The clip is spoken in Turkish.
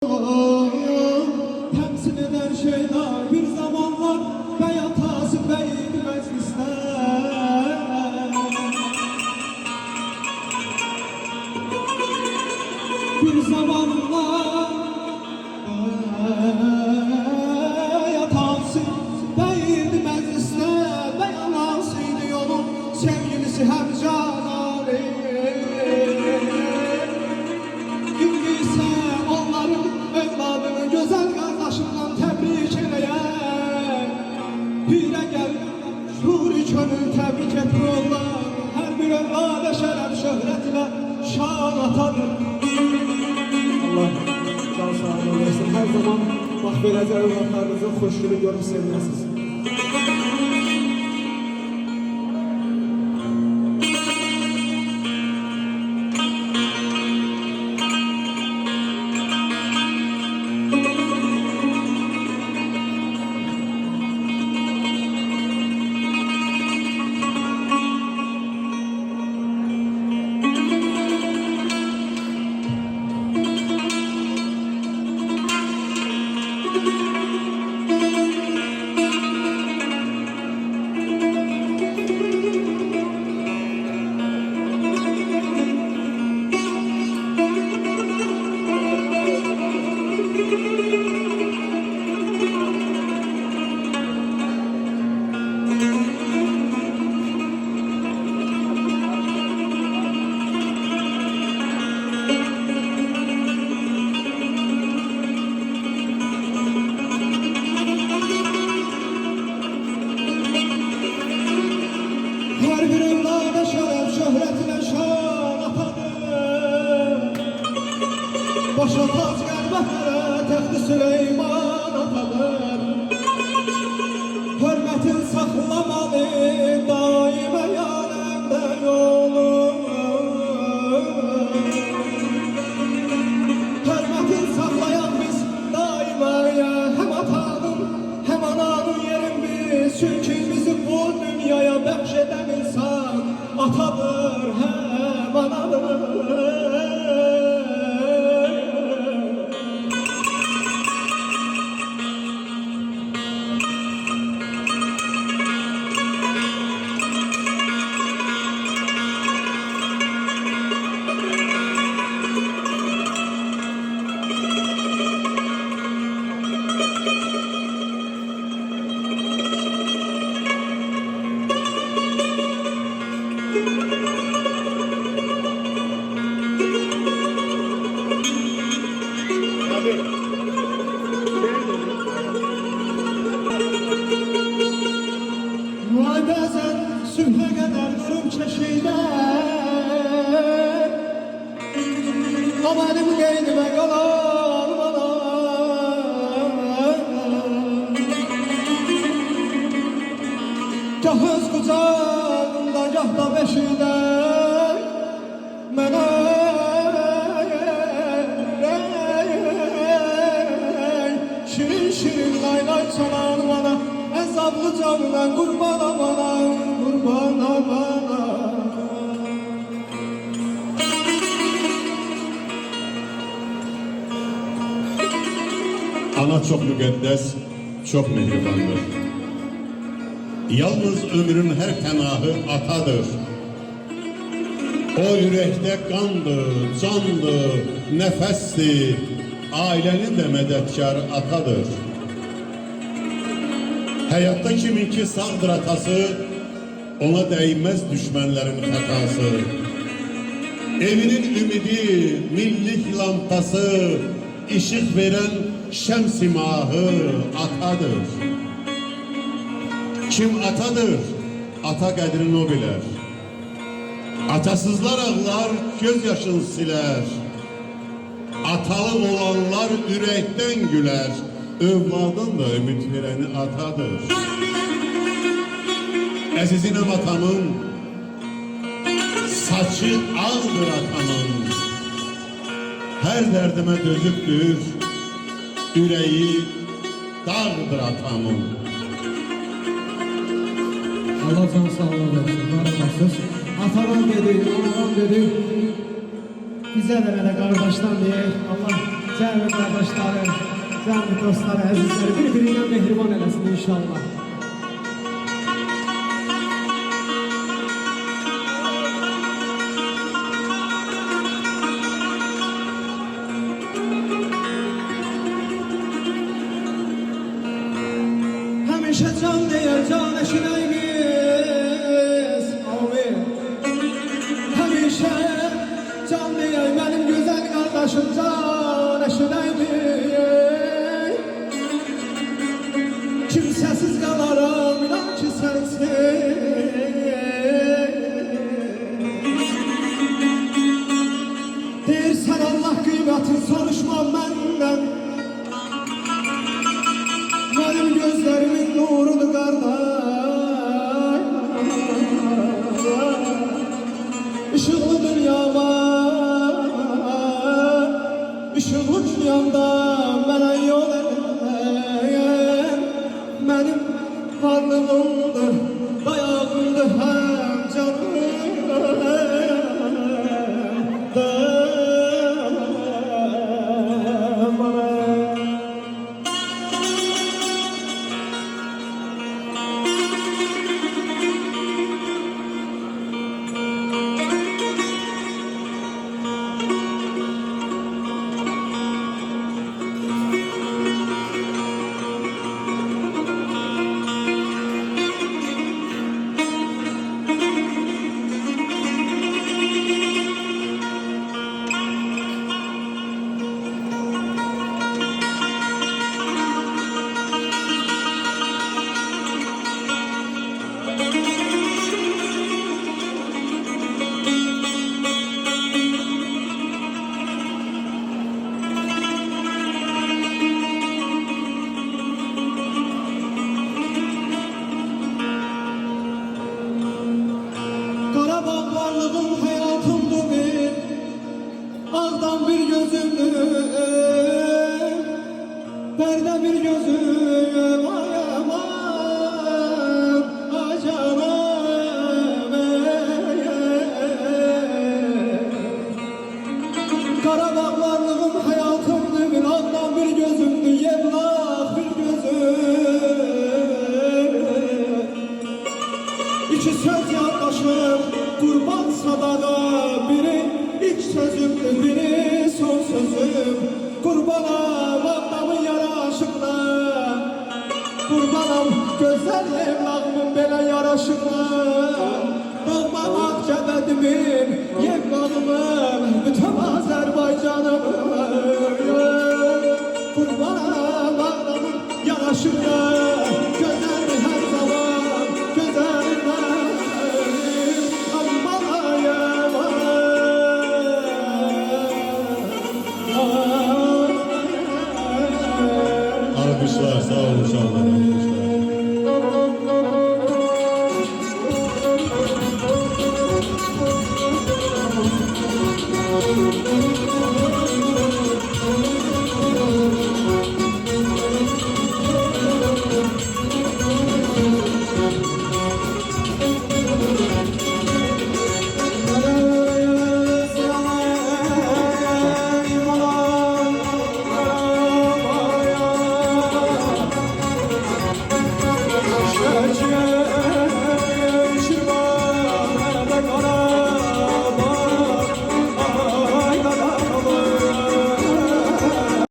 Temsil eder şeyler bir zamanlar Beyat Asım Bey'di meclisler. Bir zamanlar Beyat Asım Bey'di meclisler. Beyan Asım'dı yolun sevgilisi hem canari. Güzel kardeşimden tebrik eləyək. Pirə gəl, şuri könül təbrik etmirlər. Hər bir evladə şərəf şöhrət ilə şan atadır. Allah can sağlığı versin. Hər zaman bax beləcə evlatlarınızın xoşluğunu görüb sevinəsiniz. Her bir evlada şeref şöhretine şan atadır. Başa tac gelmeklere Texti Süleyman atadır. Hürmetin saklamalı daime yalemde yolun. Hürmetin saklayan biz daima ya hem atanın hem ananın yerin biz. Çünkü bizi bu dünyaya bəxşedən insan atadır hem anadır. Vay bəzən sübhə qədər durub çeşikdə. O mənim qeydimə qalan bana. Gah öz qucağında, gah da beşikdə mənə şirin laylay çalan bana. Ezablı canından kurbana bana, kurbana bana. Ana çok müqəddəs, çok mehribandır. Yalnız ömrün her tenahı atadır. O yürekte kandır, candır, nefestir. Ailenin de mədədkarı atadır. Hayatta kiminki sağdır atası, ona değmez düşmanların hatası. Evinin ümidi, millik lampası, ışık veren şemsimahı atadır. Kim atadır? Ata qədrini o bilir. Atasızlar ağlar, gözyaşını siler. Atalı olanlar yürekten güler. Övladın da ümit vereni atadır. Əzizinem atamın, saçı ağdır atamın. Her derdime dözüktür, yüreği dağdır atamın. Allah can sağlığı versin, var olasınız. Atamın dedi, oğlan dedi. Bize de böyle kardeşten diye Allah cəmi qardaşları, cəmi dostları, əzizləri bir-birindən mehriban eləsin inşallah. Həmişə can deyər, can eşinəyimiz, amin. Həmişə can deyər, mənim gözəl qardaşım, can eşinəyimiz. Kimsəsiz qalaram, inan ki sənsin. Deyirsən Allah qiymətin, soruşma məndən. Benim gözlerimin nurudur kardeş. Işıklı dünyama, ışıklı dünyamda bana yol eden benim varlığımdır, dayağımdır hem canım. Karabağ varlığım hayatımdır bir, ağdan bir gözümdür, perde bir gözüm, ay aman, ay canım. Karabağ varlığım hayatımdır bir, ağdan bir gözümdür, yevlak bir gözüm. İki söz yaklaşım, kurban sadada, biri ilk sözümdür, biri son sözüm. Kurbanam adamın yaraşıqla, kurbanam gözəl evlağımın belə yaraşıqla. Doğman Ağcabədimim, yevlağımın bütün Azərbaycanımın. Kurbanam adamın yaraşıqla, gözəl hər zaman, gözəl Alkışlar, sağ olun uşaqlar.